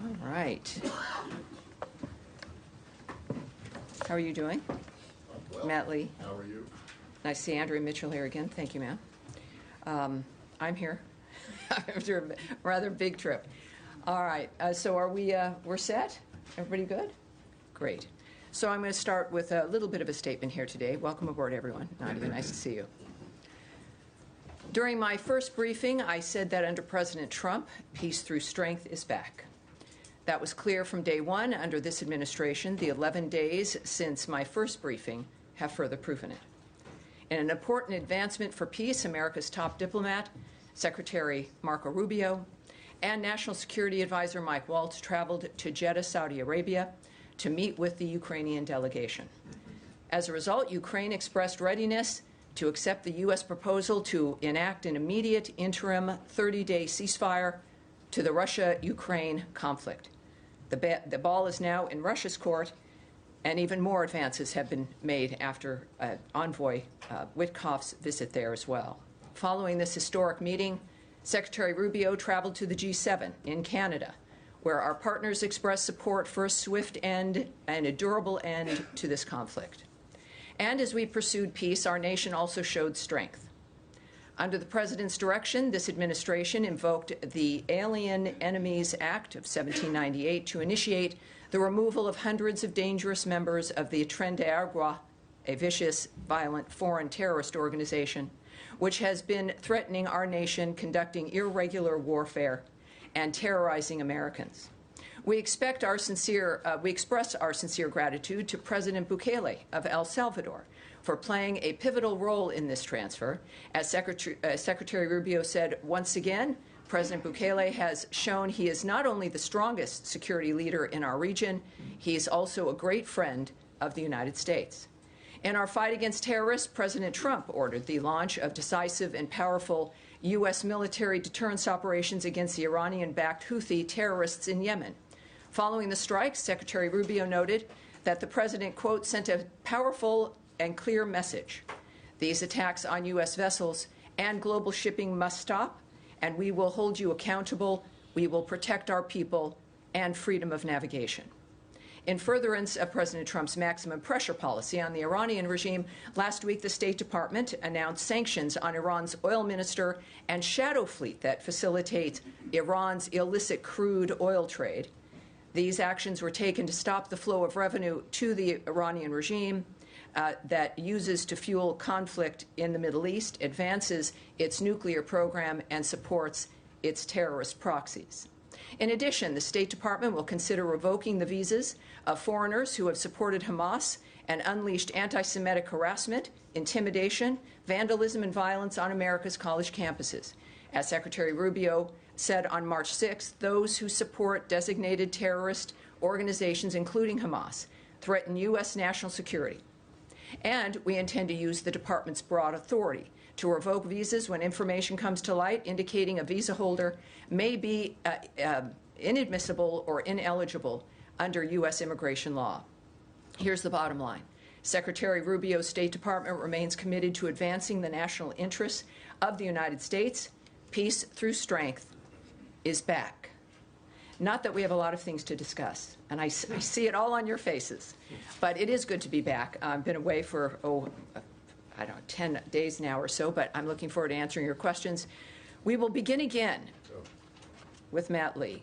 All right. How are you doing? Well, Matt Lee. how are you? Nice to see Andrea Mitchell here again. Thank you, ma'am. I'm here after a rather big trip. All right. So are we? We're set. Everybody good? Great. So I'm going to start with a little bit of a statement here today. Welcome aboard, everyone. Nadia, nice to see you. During my first briefing, I said that under President Trump, peace through strength is back. That was clear from day one under this administration. The 11 days since my first briefing have further proven it. In an important advancement for peace, America's top diplomat, Secretary Marco Rubio, and National Security Advisor Mike Waltz traveled to Jeddah, Saudi Arabia, to meet with the Ukrainian delegation. As a result, Ukraine expressed readiness to accept the U.S. proposal to enact an immediate interim 30-day ceasefire to the Russia-Ukraine conflict. The ball is now in Russia's court, and even more advances have been made after Envoy Witkoff's visit there as well. Following this historic meeting, Secretary Rubio traveled to the G7 in Canada, where our partners expressed support for a swift end and a durable end to this conflict. And as we pursued peace, our nation also showed strength. Under the President's direction, this administration invoked the Alien Enemies Act of 1798 to initiate the removal of hundreds of dangerous members of the Tren de Aragua, a vicious, violent foreign terrorist organization, which has been threatening our nation, conducting irregular warfare, and terrorizing Americans. We express our sincere gratitude to President Bukele of El Salvador for playing a pivotal role in this transfer. As Secretary Rubio said, once again, President Bukele has shown he is not only the strongest security leader in our region, he is also a great friend of the United States. In our fight against terrorists, President Trump ordered the launch of decisive and powerful U.S. military deterrence operations against the Iranian-backed Houthi terrorists in Yemen. Following the strikes, Secretary Rubio noted that the President, quote, sent a powerful and clear message. These attacks on U.S. vessels and global shipping must stop, and we will hold you accountable. We will protect our people and freedom of navigation. In furtherance of President Trump's maximum pressure policy on the Iranian regime, last week the State Department announced sanctions on Iran's oil minister and shadow fleet that facilitates Iran's illicit crude oil trade. These actions were taken to stop the flow of revenue to the Iranian regime that uses to fuel conflict in the Middle East, advances its nuclear program, and supports its terrorist proxies. In addition, the State Department will consider revoking the visas of foreigners who have supported Hamas and unleashed anti-Semitic harassment, intimidation, vandalism, and violence on America's college campuses. As Secretary Rubio said on March 6th, those who support designated terrorist organizations, including Hamas, threaten U.S. national security. And we intend to use the Department's broad authority to revoke visas when information comes to light indicating a visa holder may be inadmissible or ineligible under U.S. immigration law. Here's the bottom line. Secretary Rubio's State Department remains committed to advancing the national interests of the United States. Peace through strength is back. Not that we have a lot of things to discuss, and I see it all on your faces, but it is good to be back. I've been away for, I don't know, 10 days now or so, but I'm looking forward to answering your questions. We will begin again with Matt Lee.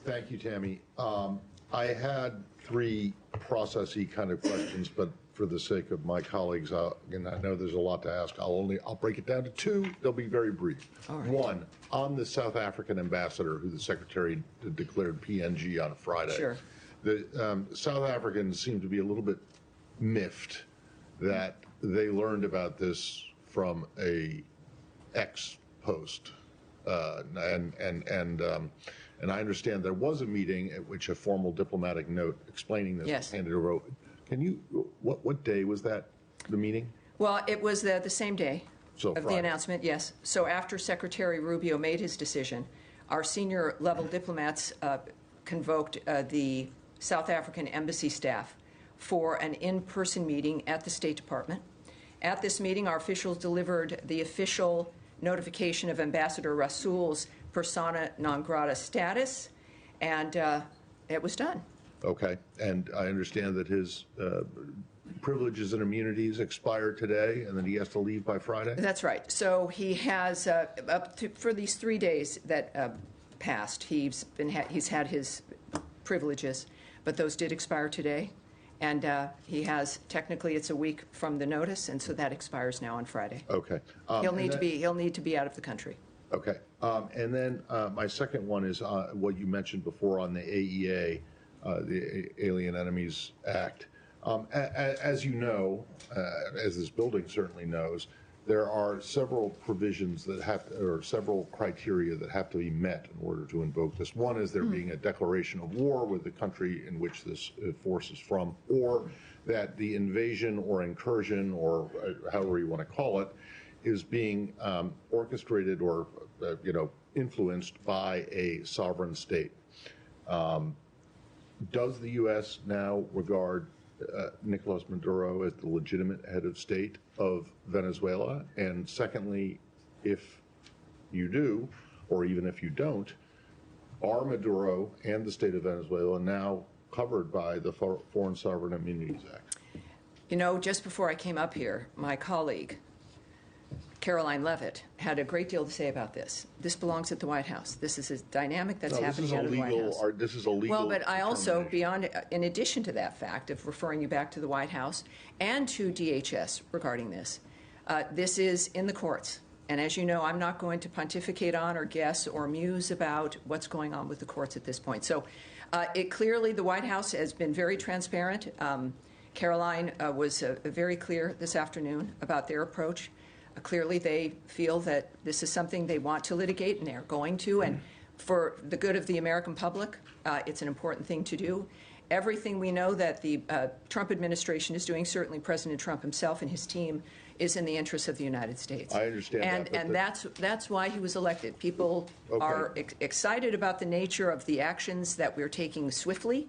Thank you, Tammy. I had three processy kind of questions, but for the sake of my colleagues, and I know there's a lot to ask, I'll break it down to two. They'll be very brief. All right. One, on the South African ambassador, who the Secretary declared PNG on Friday. Sure. The South Africans seem to be a little bit miffed that they learned about this from a X post, and I understand there was a meeting at which a formal diplomatic note explaining this was handed over. Can you, what day was that, the meeting? Well, it was the same day of Friday. The announcement, yes. So after Secretary Rubio made his decision, our senior level diplomats convoked the South African embassy staff for an in-person meeting at the State Department. At this meeting, our officials delivered the official notification of Ambassador Rasool's persona non grata status and it was done. Okay, and I understand that his privileges and immunities expire today, and then he has to leave by Friday? That's right. So he has, for these 3 days that passed, he's had his privileges, but those did expire today. And he has, technically, it's a week from the notice, and so that expires now on Friday. Okay. He'll need to be out of the country. Okay. And then my second one is what you mentioned before on the AEA, the Alien Enemies Act. As you know, as this building certainly knows, there are several provisions that or several criteria that have to be met in order to invoke this. One is there being a declaration of war with the country in which this force is from, or that the invasion or incursion, or however you want to call it, is being orchestrated or influenced by a sovereign state. Does the U.S. now regard Nicolas Maduro as the legitimate head of state of Venezuela? And secondly, if you do, or even if you don't, are Maduro and the state of Venezuela now covered by the Foreign Sovereign Immunities Act? You know, just before I came up here, my colleague, Caroline Leavitt, had a great deal to say about this. This belongs at the White House. This is a dynamic that's happening out of the White House. This is a legal. Well, but I also, in addition to that fact of referring you back to the White House and to DHS regarding this, this is in the courts. And as you know, I'm not going to pontificate on or guess or muse about what's going on with the courts at this point. So clearly the White House has been very transparent. Caroline was very clear this afternoon about their approach. Clearly, they feel that this is something they want to litigate, and they're going to. And for the good of the American public, it's an important thing to do. Everything we know that the Trump administration is doing, certainly President Trump himself and his team, is in the interest of the United States. I understand that. And that's why he was elected. People are excited about the nature of the actions that we're taking swiftly.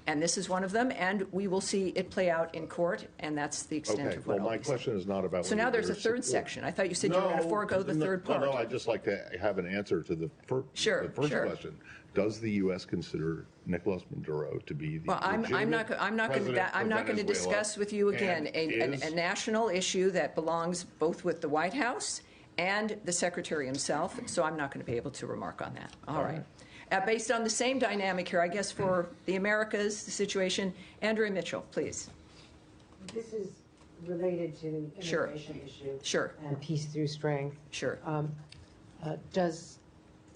And this is one of them, and we will see it play out in court, and that's the extent of what my question is not about. So now there's a third section. I thought you said you were going to forego the third part. No, I'd just like to have an answer to the first question. Does the U.S. consider Nicolas Maduro to be the I'm not going to discuss with you again a national issue that belongs both with the White House and the Secretary himself, so I'm not going to be able to remark on that. All right. Based on the same dynamic here, I guess, for the Americas, the situation, Andrea Mitchell, please. This is related to the immigration issue and peace through strength. Sure. Does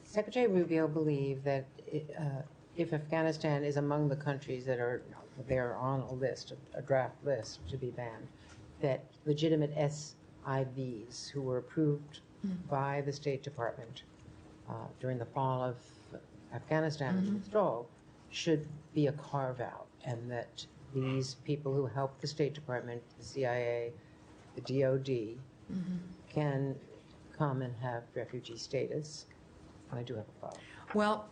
Secretary Rubio believe that if Afghanistan is among the countries that are there on a list, a draft list to be banned, that legitimate SIVs who were approved by the State Department during the fall of Afghanistan's withdrawal should be a carve-out, and that these people who help the State Department, the CIA, the DOD, can come and have refugee status? I do have a follow-up. Well,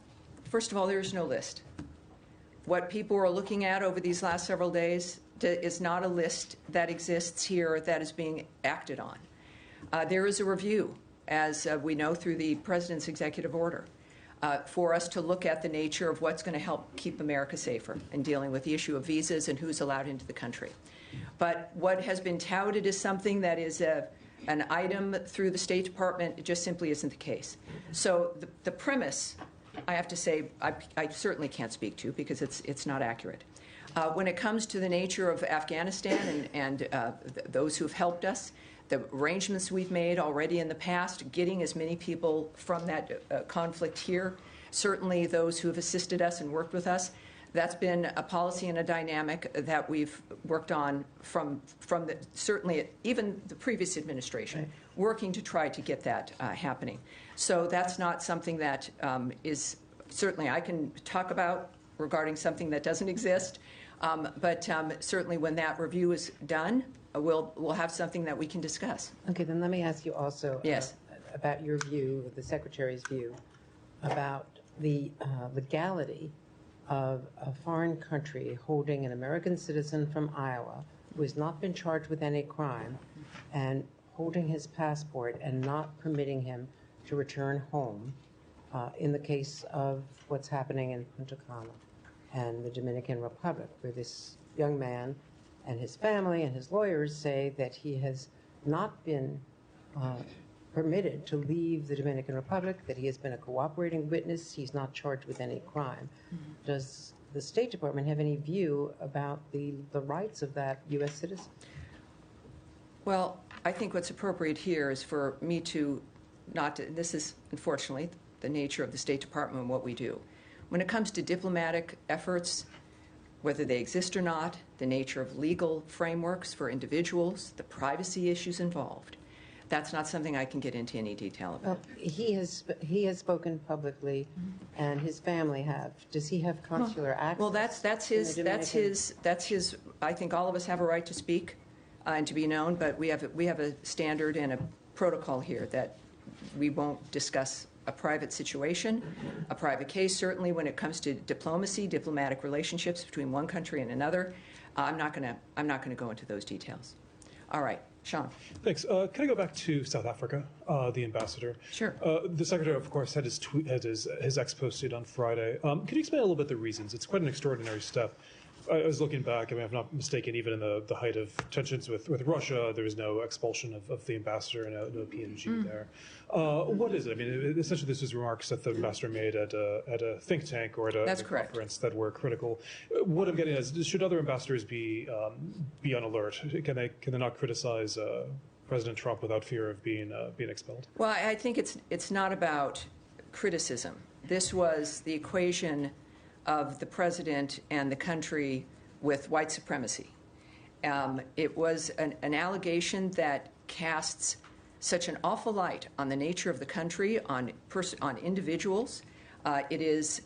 first of all, there is no list. What people are looking at over these last several days is not a list that exists here that is being acted on. There is a review, as we know through the President's executive order, for us to look at the nature of what's going to help keep America safer in dealing with the issue of visas and who's allowed into the country. But what has been touted as something that is an item through the State Department, it just simply isn't the case. So the premise, I have to say, I certainly can't speak to because it's not accurate. When it comes to the nature of Afghanistan and those who've helped us, the arrangements we've made already in the past, getting as many people from that conflict here, certainly those who have assisted us and worked with us, that's been a policy and a dynamic that we've worked on from certainly even the previous administration, working to try to get that happening. So that's not something that is certainly I can talk about regarding something that doesn't exist, but certainly when that review is done, we'll have something that we can discuss. Okay, then let me ask you also about your view, the Secretary's view, about the legality of a foreign country holding an American citizen from Iowa who has not been charged with any crime and holding his passport and not permitting him to return home in the case of what's happening in Punta Cana and the Dominican Republic, where this young man and his family and his lawyers say that he has not been permitted to leave the Dominican Republic, that he has been a cooperating witness, he's not charged with any crime. Does the State Department have any view about the rights of that U.S. citizen? Well, I think what's appropriate here is for me to this is unfortunately the nature of the State Department and what we do. When it comes to diplomatic efforts, whether they exist or not, the nature of legal frameworks for individuals, the privacy issues involved, that's not something I can get into any detail about. Well, he has spoken publicly, and his family have. Does he have consular access? Well, that's his. I think all of us have a right to speak and to be known, but we have a standard and a protocol here that we won't discuss a private situation, a private case. Certainly, when it comes to diplomacy, diplomatic relationships between one country and another, I'm not going to go into those details. All right, Sean. Thanks. Can I go back to South Africa, the ambassador? Sure. The secretary, of course, had his ex posted on Friday. Can you explain a little bit the reasons? It's quite an extraordinary step. I was looking back, I mean, if I'm not mistaken, even in the height of tensions with Russia, there was no expulsion of the ambassador and no PNG there. What is it? I mean, essentially this was remarks that the ambassador made at a think tank or at a conference that were critical. What I'm getting at is, should other ambassadors be on alert? Can they not criticize President Trump without fear of being expelled? Well, I think it's not about criticism. This was the equation of the president and the country with white supremacy. It was an allegation that casts such an awful light on the nature of the country, on individuals. It is.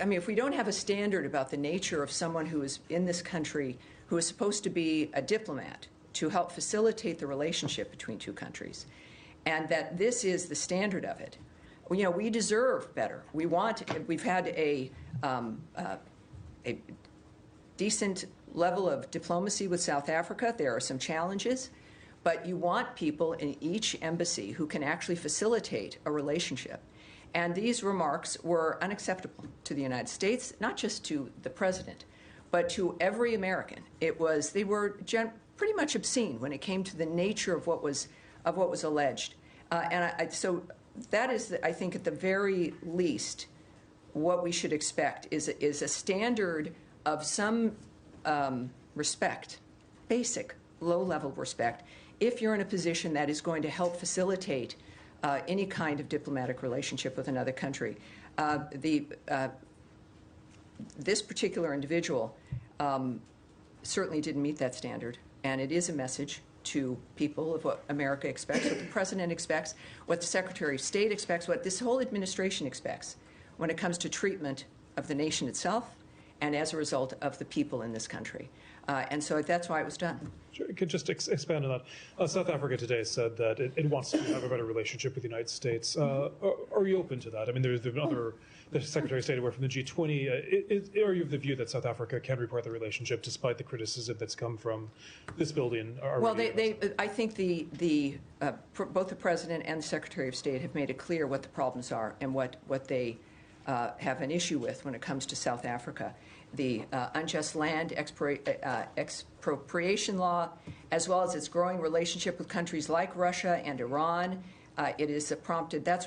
I mean, if we don't have a standard about the nature of someone who is in this country, who is supposed to be a diplomat to help facilitate the relationship between two countries, and that this is the standard of it, you know, we deserve better. We've had a decent level of diplomacy with South Africa. There are some challenges, but you want people in each embassy who can actually facilitate a relationship. And these remarks were unacceptable to the United States, not just to the president, but to every American. They were pretty much obscene when it came to the nature of what was alleged. So that is, I think, at the very least, what we should expect is a standard of some respect, basic, low-level respect, if you're in a position that is going to help facilitate any kind of diplomatic relationship with another country. This particular individual certainly didn't meet that standard, and it is a message to people of what America expects, what the president expects, what the Secretary of State expects, what this whole administration expects when it comes to treatment of the nation itself and as a result of the people in this country. And so that's why it was done. Sure. Could just expand on that. South Africa today said that it wants to have a better relationship with the United States. Are you open to that? I mean, there's been the Secretary of State away from the G20. Are you of the view that South Africa can report the relationship despite the criticism that's come from this building? Well, I think both the President and the Secretary of State have made it clear what the problems are and what they have an issue with when it comes to South Africa. The unjust land expropriation law, as well as its growing relationship with countries like Russia and Iran. That's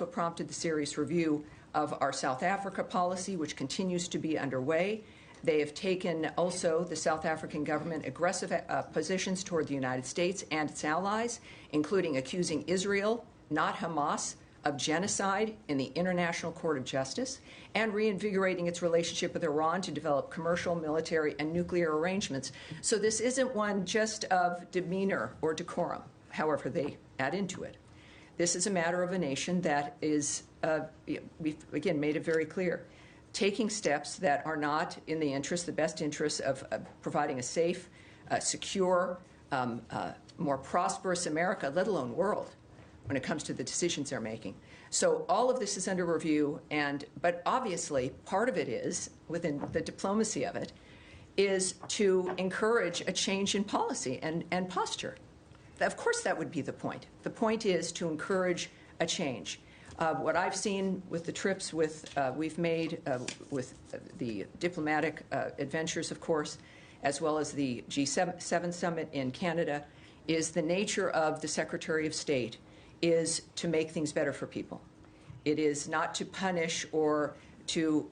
what prompted the serious review of our South Africa policy, which continues to be underway. They have taken also, the South African government, aggressive positions toward the United States and its allies, including accusing Israel, not Hamas, of genocide in the International Court of Justice, and reinvigorating its relationship with Iran to develop commercial, military, and nuclear arrangements. So this isn't one just of demeanor or decorum, however they add into it. This is a matter of a nation that is, we've again made it very clear, taking steps that are not in the best interest of providing a safe, secure, more prosperous America, let alone world, when it comes to the decisions they're making. So all of this is under review, but obviously part of it is, within the diplomacy of it, is to encourage a change in policy and posture. Of course that would be the point. The point is to encourage a change. What I've seen with the trips we've made with the diplomatic adventures, of course, as well as the G7 summit in Canada, is the nature of the Secretary of State is to make things better for people. It is not to punish or to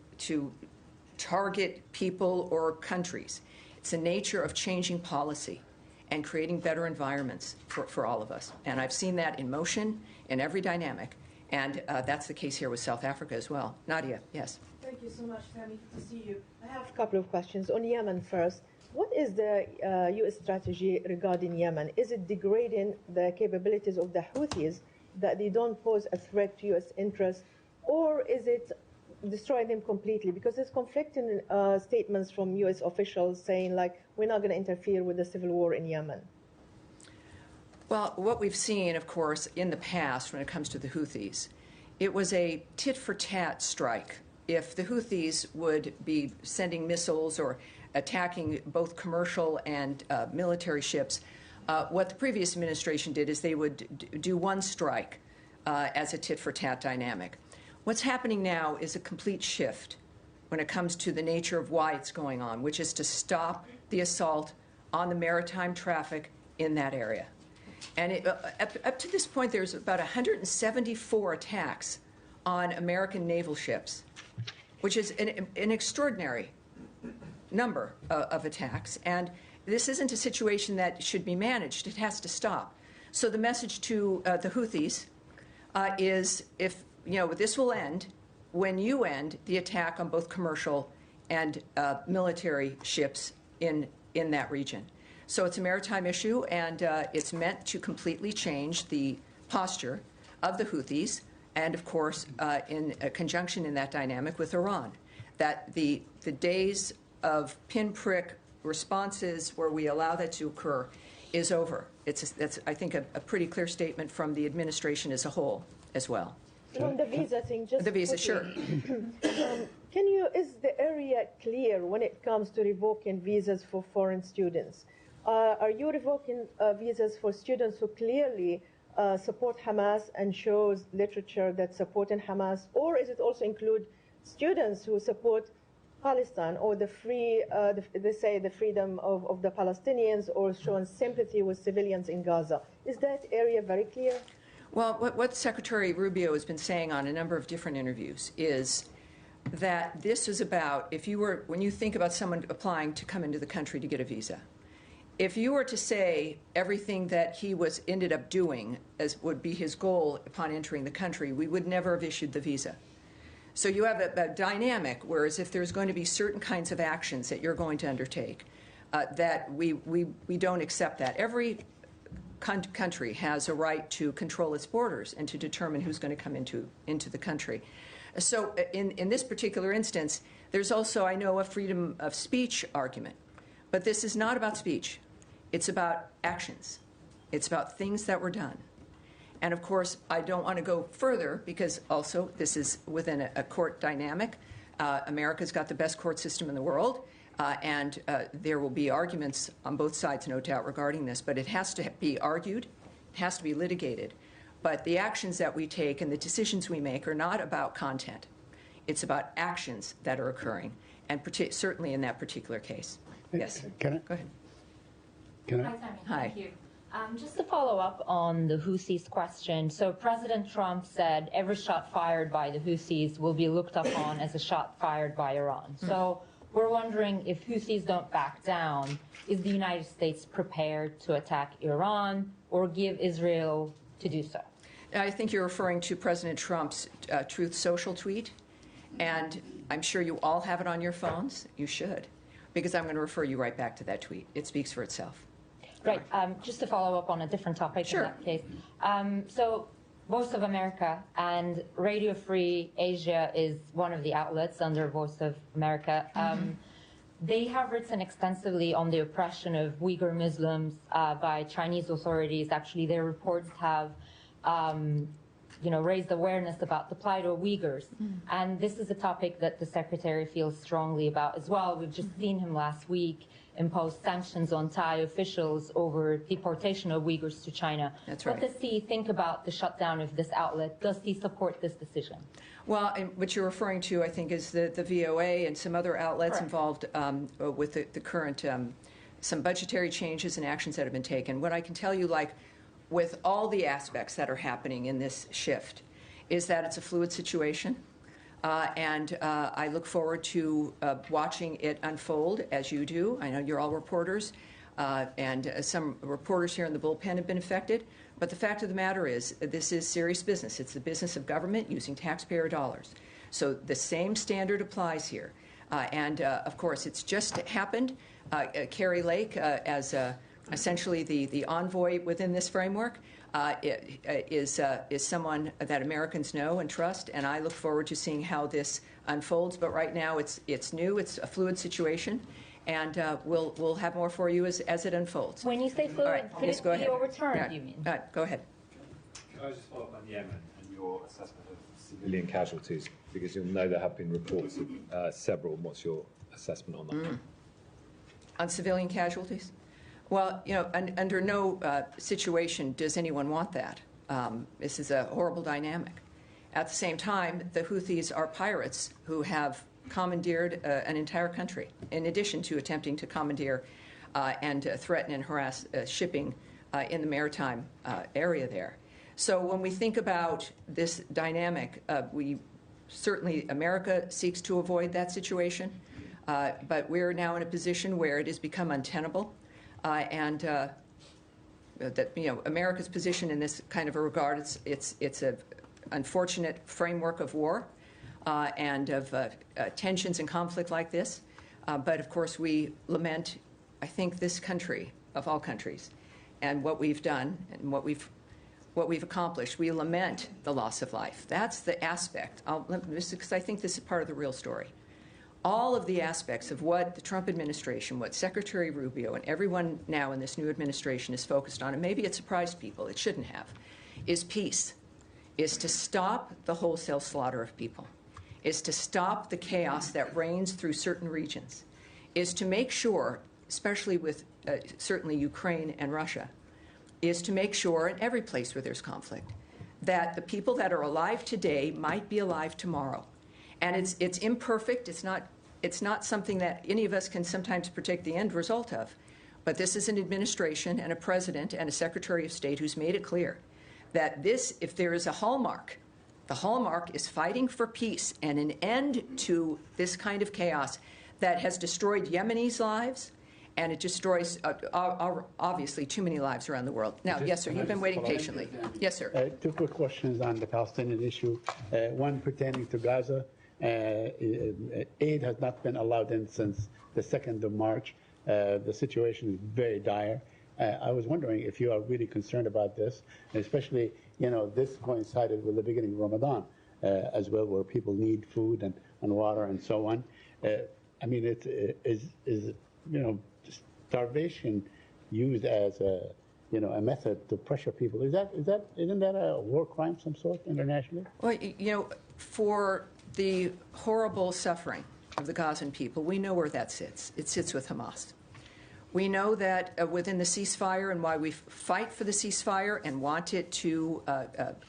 target people or countries. It's the nature of changing policy and creating better environments for all of us. And I've seen that in motion in every dynamic. And that's the case here with South Africa as well. Nadia, yes. Thank you so much, Tammy. Good to see you. I have a couple of questions. On Yemen first, what is the U.S. strategy regarding Yemen? Is it degrading the capabilities of the Houthis that they don't pose a threat to U.S. interests, or is it destroying them completely? Because there's conflicting statements from U.S. officials saying, like, we're not going to interfere with the civil war in Yemen. Well, what we've seen, of course, in the past when it comes to the Houthis, it was a tit-for-tat strike. If the Houthis would be sending missiles or attacking both commercial and military ships, what the previous administration did is they would do one strike as a tit-for-tat dynamic. What's happening now is a complete shift when it comes to the nature of why it's going on, which is to stop the assault on the maritime traffic in that area. And up to this point, there's about 174 attacks on American naval ships, which is an extraordinary number of attacks. And this isn't a situation that should be managed. It has to stop. So the message to the Houthis is, if this will end when you end the attack on both commercial and military ships in that region. So it's a maritime issue, and it's meant to completely change the posture of the Houthis, and of course, in a conjunction in that dynamic with Iran, that the days of pinprick responses where we allow that to occur is over. That's I think, a pretty clear statement from the administration as a whole as well. So on the visa thing, just The visa, quickly, sure. is the area clear when it comes to revoking visas for foreign students? Are you revoking visas for students who clearly support Hamas and shows literature that's supporting Hamas, or is it also include students who support Palestine or the freedom of the Palestinians, or showing sympathy with civilians in Gaza? Is that area very clear? Well, what Secretary Rubio has been saying on a number of different interviews is that this is about, when you think about someone applying to come into the country to get a visa, if you were to say everything that he ended up doing as would be his goal upon entering the country, we would never have issued the visa. So you have a dynamic, whereas if there's going to be certain kinds of actions that you're going to undertake, that we don't accept that. Every country has a right to control its borders and to determine who's going to come into the country. So in this particular instance, there's also, I know, a freedom of speech argument. But this is not about speech. It's about actions. It's about things that were done. And of course, I don't want to go further because also this is within a court dynamic. America's got the best court system in the world, and there will be arguments on both sides, no doubt, regarding this. But it has to be argued, it has to be litigated. But the actions that we take and the decisions we make are not about content. It's about actions that are occurring, and certainly in that particular case. Yes. Can I? Go ahead. Can I? Hi, Tammy. Hi. Thank you. Just to follow up on the Houthis question, so President Trump said every shot fired by the Houthis will be looked upon as a shot fired by Iran. So we're wondering, if Houthis don't back down, is the United States prepared to attack Iran or give Israel to do so? I think you're referring to President Trump's Truth Social tweet, and I'm sure you all have it on your phones. You should, because I'm going to refer you right back to that tweet. It speaks for itself. Right. Just to follow up on a different topic Sure. in that case. So Voice of America and Radio Free Asia is one of the outlets under Voice of America. They have written extensively on the oppression of Uyghur Muslims by Chinese authorities. Actually, their reports have raised awareness about the plight of Uyghurs. And this is a topic that the Secretary feels strongly about as well. We've just seen him last week impose sanctions on Thai officials over deportation of Uyghurs to China. That's right. What does he think about the shutdown of this outlet? Does he support this decision? Well, and what you're referring to, I think, is the VOA and some other outlets Correct. involved with the current, some budgetary changes and actions that have been taken. What I can tell you, like with all the aspects that are happening in this shift, is that it's a fluid situation. And I look forward to watching it unfold as you do. I know you're all reporters, and some reporters here in the bullpen have been affected. But the fact of the matter is, this is serious business. It's the business of government using taxpayer dollars. So the same standard applies here. And of course, it's just happened. Carrie Lake, as essentially the envoy within this framework, is someone that Americans know and trust, and I look forward to seeing how this unfolds. But right now, it's new, it's a fluid situation, and we'll have more for you as it unfolds. When you say fluid, right. could Yes, it go be ahead. overturned, Yeah. you mean? Go ahead. Can I just follow up on Yemen and your assessment of civilian casualties? Because you'll know there have been reports of several. What's your assessment on that? On civilian casualties? Well, under no situation does anyone want that. This is a horrible dynamic. At the same time, the Houthis are pirates who have commandeered an entire country, in addition to attempting to commandeer and threaten and harass shipping in the maritime area there. So when we think about this dynamic, America seeks to avoid that situation, but we're now in a position where it has become untenable. America's position in this kind of a regard, it's an unfortunate framework of war and of tensions and conflict like this. But of course, we lament, I think, this country of all countries, and what we've done and what we've accomplished. We lament the loss of life. That's the aspect. Because I think this is part of the real story. All of the aspects of what the Trump administration, what Secretary Rubio and everyone now in this new administration is focused on, and maybe it surprised people, it shouldn't have, is peace, is to stop the wholesale slaughter of people, is to stop the chaos that reigns through certain regions, is to make sure, especially with certainly Ukraine and Russia, is to make sure in every place where there's conflict that the people that are alive today might be alive tomorrow. And it's imperfect. It's not something that any of us can sometimes predict the end result of. But this is an administration and a president and a Secretary of State who's made it clear that this, if there is a hallmark, the hallmark is fighting for peace and an end to this kind of chaos that has destroyed Yemenis' lives, and it destroys, obviously, too many lives around the world. Now, yes, sir, you've been waiting patiently. Yes, sir. Two quick questions on the Palestinian issue. One pertaining to Gaza. Aid has not been allowed in since the 2nd of March. The situation is very dire. I was wondering if you are really concerned about this, especially, this coincided with the beginning of Ramadan as well, where people need food and water and so on. I mean, is starvation used as a method to pressure people? Isn't that a war crime of some sort internationally? Well, for the horrible suffering of the Gazan people, we know where that sits. It sits with Hamas. We know that within the ceasefire, and why we fight for the ceasefire and want it to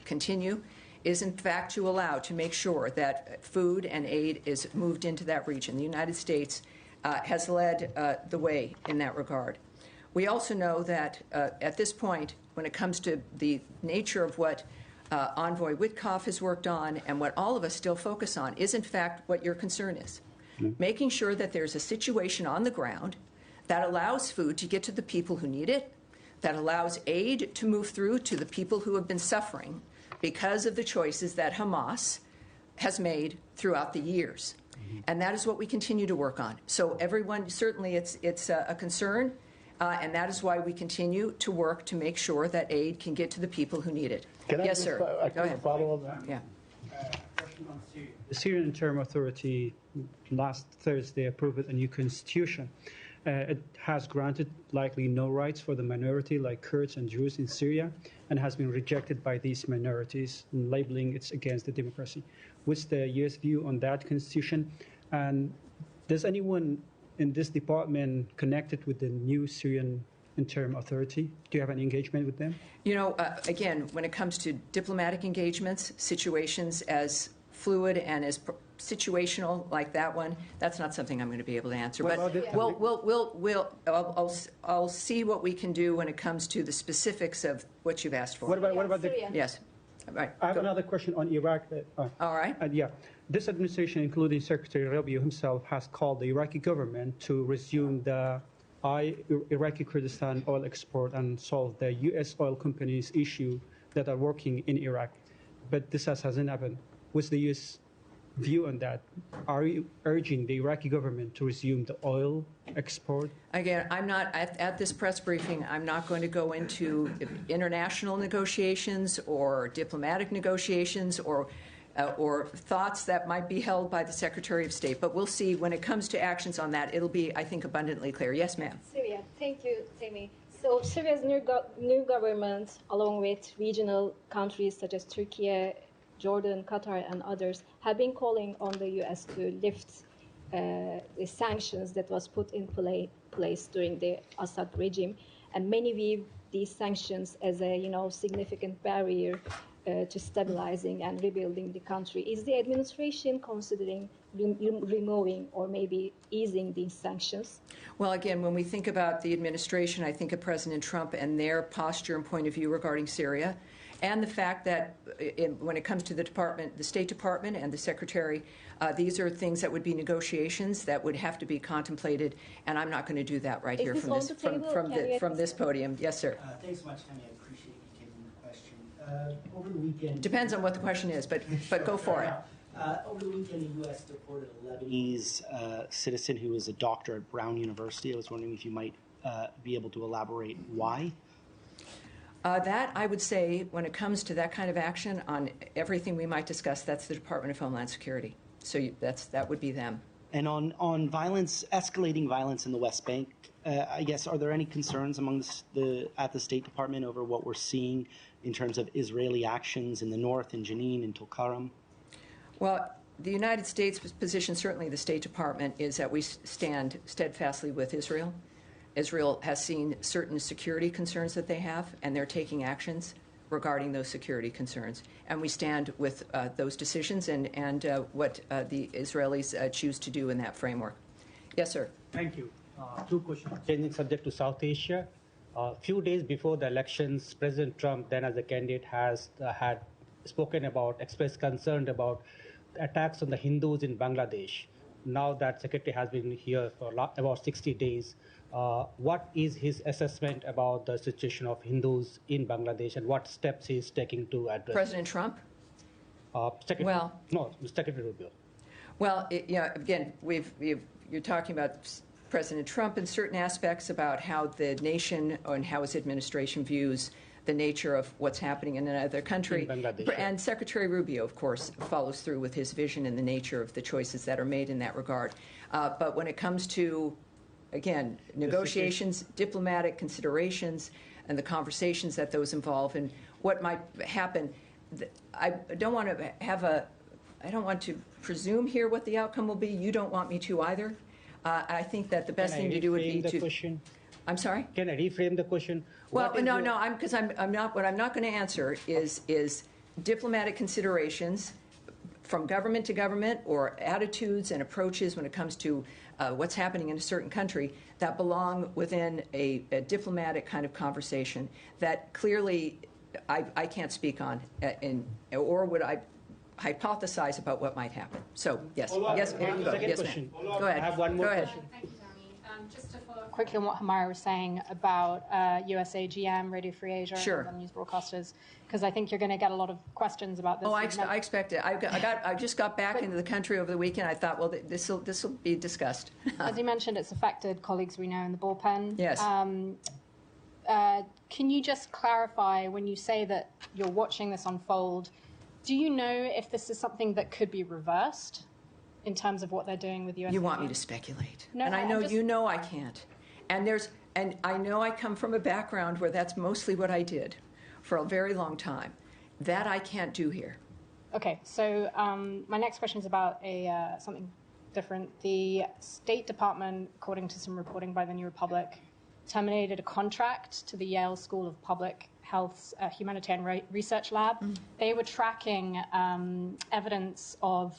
continue, is in fact to make sure that food and aid is moved into that region. The United States has led the way in that regard. We also know that at this point, when it comes to the nature of what Envoy Witkoff has worked on and what all of us still focus on, is in fact what your concern is. Making sure that there's a situation on the ground that allows food to get to the people who need it, that allows aid to move through to the people who have been suffering because of the choices that Hamas has made throughout the years. And that is what we continue to work on. So everyone, certainly it's a concern, and that is why we continue to work to make sure that aid can get to the people who need it. Yes, sir. Go ahead. Follow up? Yeah. The Syrian Interim Authority last Thursday approved a new constitution. It has granted likely no rights for the minority like Kurds and Druze in Syria, and has been rejected by these minorities, labeling it against the democracy. What's the U.S. view on that constitution? And does anyone in this department connected with the new Syrian interim authority? Do you have any engagement with them? You know, again, when it comes to diplomatic engagements, situations as fluid and as situational like that one, that's not something I'm going to be able to answer. But I'll see what we can do when it comes to the specifics of what you've asked for. What about the? Yes. Right. I have another question on Iraq. All right. Yeah. This administration, including Secretary Rubio himself, has called the Iraqi government to resume the Iraqi Kurdistan oil export and solve the U.S. oil companies' issue that are working in Iraq. But this hasn't happened. What's the U.S. view on that? Are you urging the Iraqi government to resume the oil export? Again, I'm not, at this press briefing, I'm not going to go into international negotiations or diplomatic negotiations or thoughts that might be held by the Secretary of State. But we'll see when it comes to actions on that. It'll be, I think, abundantly clear. Yes, ma'am. Syria. Thank you, Tammy. So Syria's new government, along with regional countries such as Turkey, Jordan, Qatar, and others, have been calling on the U.S. to lift the sanctions that was put in place during the Assad regime, and many view these sanctions as a significant barrier to stabilizing and rebuilding the country. Is the administration considering removing or maybe easing these sanctions? Well, again, when we think about the administration, I think of President Trump and their posture and point of view regarding Syria, and the fact that when it comes to the State Department and the Secretary, these are things that would be negotiations that would have to be contemplated, and I'm not going to do that right here from this podium. Yes, sir. Thanks so much, Tammy. I appreciate you taking the question. Over the weekend... Depends on what the question is, but go for it. Over the weekend, the U.S. deported a Lebanese citizen who was a doctor at Brown University. I was wondering if you might be able to elaborate why. That, I would say, when it comes to that kind of action on everything we might discuss, that's the Department of Homeland Security. So that would be them. And on violence, escalating violence in the West Bank, I guess, are there any concerns among at the State Department over what we're seeing in terms of Israeli actions in the north, in Jenin, in Tulkarm? Well, the United States' position, certainly the State Department, is that we stand steadfastly with Israel. Israel has seen certain security concerns that they have, and they're taking actions regarding those security concerns. And we stand with those decisions and what the Israelis choose to do in that framework. Yes, sir. Thank you. Two questions. Changing subject to South Asia. A few days before the elections, President Trump, then as a candidate, had spoken about, expressed concern about attacks on the Hindus in Bangladesh. Now that Secretary has been here for about 60 days, what is his assessment about the situation of Hindus in Bangladesh and what steps he is taking to address President Trump? Secretary Rubio. Well, again, you're talking about President Trump in certain aspects about how the nation and how his administration views the nature of what's happening in another country. And Secretary Rubio, of course, follows through with his vision and the nature of the choices that are made in that regard. But when it comes to, again, negotiations, diplomatic considerations, and the conversations that those involve and what might happen, I don't want to presume here what the outcome will be. You don't want me to either. I think that the best thing to do would be to... Question? I'm sorry? Can I reframe the question? Well, because I'm not. What I'm not going to answer is diplomatic considerations from government to government or attitudes and approaches when it comes to what's happening in a certain country that belong within a diplomatic kind of conversation that clearly I can't speak on, or would I hypothesize about what might happen. So yes, yes, ma'am. Go ahead. I have one more question. Thank you, Tammy. Just to follow up quickly on what Hamara was saying about USAGM, Radio Free Asia, and other news broadcasters, because I think you're going to get a lot of questions about this. Oh, I expect it. I just got back into the country over the weekend. I thought, well, this will be discussed. As you mentioned, it's affected colleagues we know in the bullpen. Yes. Can you just clarify when you say that you're watching this unfold? Do you know if this is something that could be reversed? in terms of what they're doing with U.S. You want me to speculate. No, and I I'm know just- you know I can't. And I know I come from a background where that's mostly what I did for a very long time. That I can't do here. Okay, so my next question is about something different. The State Department, according to some reporting by the New Republic, terminated a contract to the Yale School of Public Health's Humanitarian Research Lab. They were tracking evidence of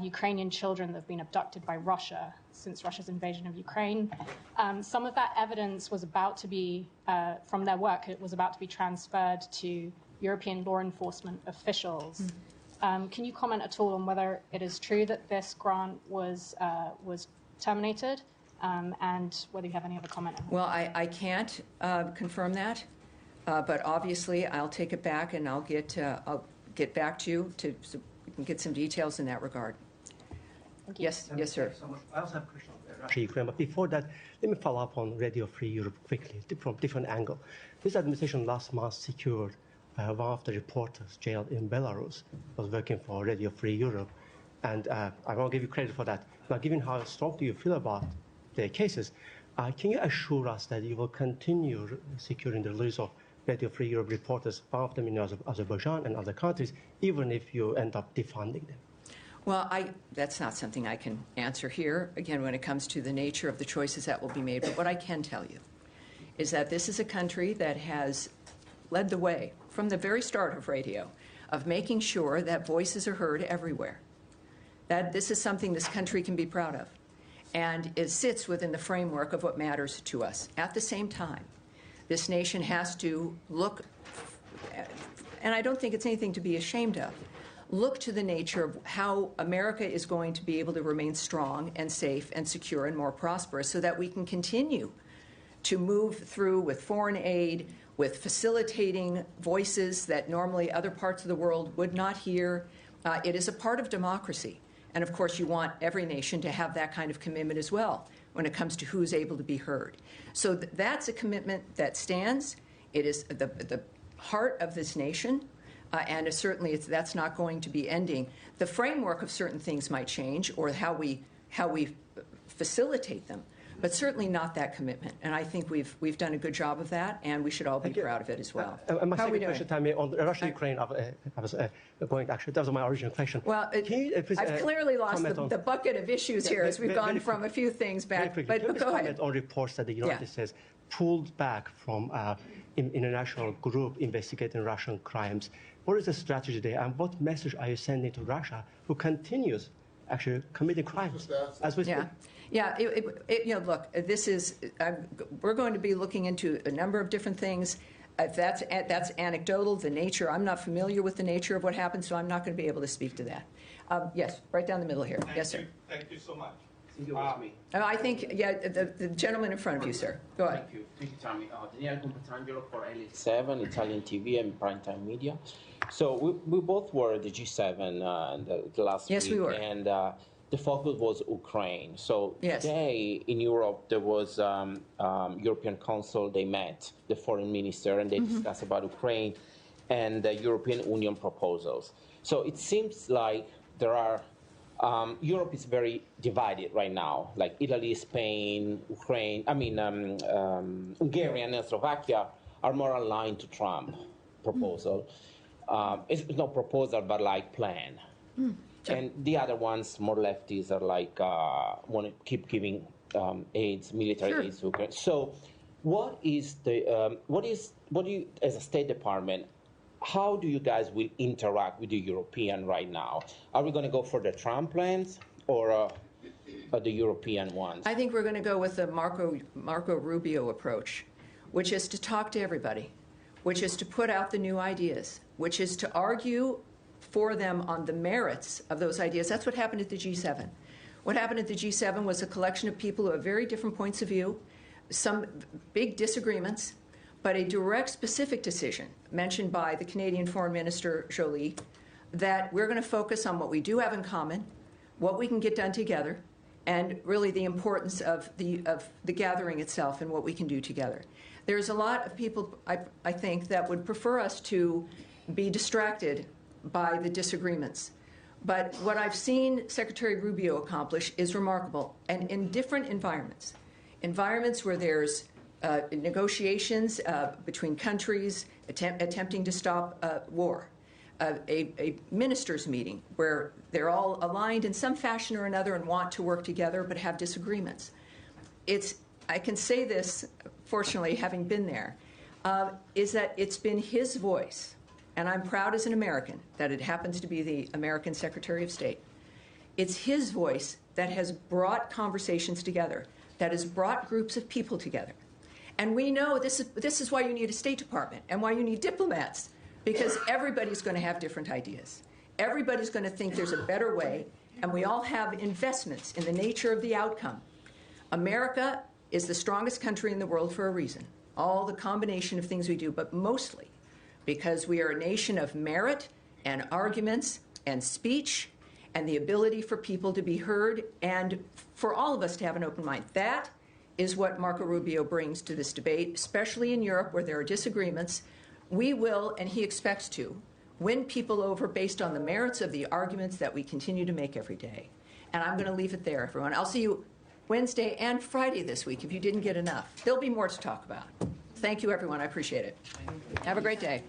Ukrainian children that have been abducted by Russia since Russia's invasion of Ukraine. Some of that evidence was about to be, from their work, it was about to be transferred to European law enforcement officials. Can you comment at all on whether it is true that this grant was terminated, and whether you have any other comment on that? Well, I can't confirm that, but obviously I'll take it back and I'll get back to you so we can get some details in that regard. Yes, yes, sir. So much. I also have a question on Russia, Ukraine, but before that, let me follow up on Radio Free Europe quickly from different angle. This administration last month secured one of the reporters jailed in Belarus, was working for Radio Free Europe, and I want to give you credit for that. Now, given how strongly you feel about the cases, can you assure us that you will continue securing the release of Radio Free Europe reporters, one of them in Azerbaijan and other countries, even if you end up defunding them? Well, that's not something I can answer here, again, when it comes to the nature of the choices that will be made. But what I can tell you is that this is a country that has led the way from the very start of radio, of making sure that voices are heard everywhere. That this is something this country can be proud of. And it sits within the framework of what matters to us. At the same time, this nation has to look, and I don't think it's anything to be ashamed of, look to the nature of how America is going to be able to remain strong and safe and secure and more prosperous so that we can continue to move through with foreign aid, with facilitating voices that normally other parts of the world would not hear. It is a part of democracy. And of course, you want every nation to have that kind of commitment as well when it comes to who's able to be heard. So that's a commitment that stands. It is the heart of this nation. And certainly that's not going to be ending. The framework of certain things might change, or how we facilitate them, but certainly not that commitment. And I think we've done a good job of that, and we should all be proud of it as well. My second question, Tammy, on Russia-Ukraine, I was going, actually, that was my original question. Well, I've clearly lost the bucket of issues here as we've gone from a few things back. But go ahead. Comment on reports that the United States pulled back from international group investigating Russian crimes. What is the strategy there, and what message are you sending to Russia, who continues actually committing crimes as we speak? Yeah. Look, this is we're going to be looking into a number of different things. That's anecdotal. The nature, I'm not familiar with the nature of what happened, so I'm not going to be able to speak to that. Yes, right down the middle here. Yes, sir. Thank you so much. I think, the gentleman in front of you, sir. Go ahead. Thank you, Tammy. Daniele Compatangelo for LA7, Italian TV and primetime media. So we both were at the G7 the last week. Yes, we were. And the focus was Ukraine. So today in Europe there was European Council. They met the foreign minister and they discussed about Ukraine and the European Union proposals. So it seems like there are Europe is very divided right now. Like Italy, Spain, Ukraine, Hungary and Slovakia are more aligned to Trump proposal. It's not proposal, but like plan. And the other ones, more lefties, are like want to keep giving military aids to Ukraine. So, what do you, as a State Department, how do you guys will interact with the European right now? Are we going to go for the Trump plans or the European ones? I think we're going to go with the Marco Rubio approach, which is to talk to everybody, which is to put out the new ideas, which is to argue for them on the merits of those ideas. That's what happened at the G7. What happened at the G7 was a collection of people who have very different points of view, some big disagreements, but a direct, specific decision mentioned by the Canadian Foreign Minister Joly that we're going to focus on what we do have in common, what we can get done together, and really the importance of the gathering itself and what we can do together. There's a lot of people, I think, that would prefer us to be distracted by the disagreements. But what I've seen Secretary Rubio accomplish is remarkable, and in different environments. Environments where there's negotiations between countries attempting to stop war. A ministers' meeting where they're all aligned in some fashion or another and want to work together but have disagreements. I can say this, fortunately, having been there, is that it's been his voice, and I'm proud as an American that it happens to be the American Secretary of State. It's his voice that has brought conversations together, that has brought groups of people together. And we know this is why you need a State Department and why you need diplomats, because everybody's going to have different ideas. Everybody's going to think there's a better way, and we all have investments in the nature of the outcome. America is the strongest country in the world for a reason. All the combination of things we do, but mostly because we are a nation of merit and arguments and speech and the ability for people to be heard and for all of us to have an open mind. That is what Marco Rubio brings to this debate, especially in Europe where there are disagreements. We will, and he expects to, win people over based on the merits of the arguments that we continue to make every day. And I'm going to leave it there, everyone. I'll see you Wednesday and Friday this week if you didn't get enough. There'll be more to talk about. Thank you, everyone. I appreciate it. Have a great day.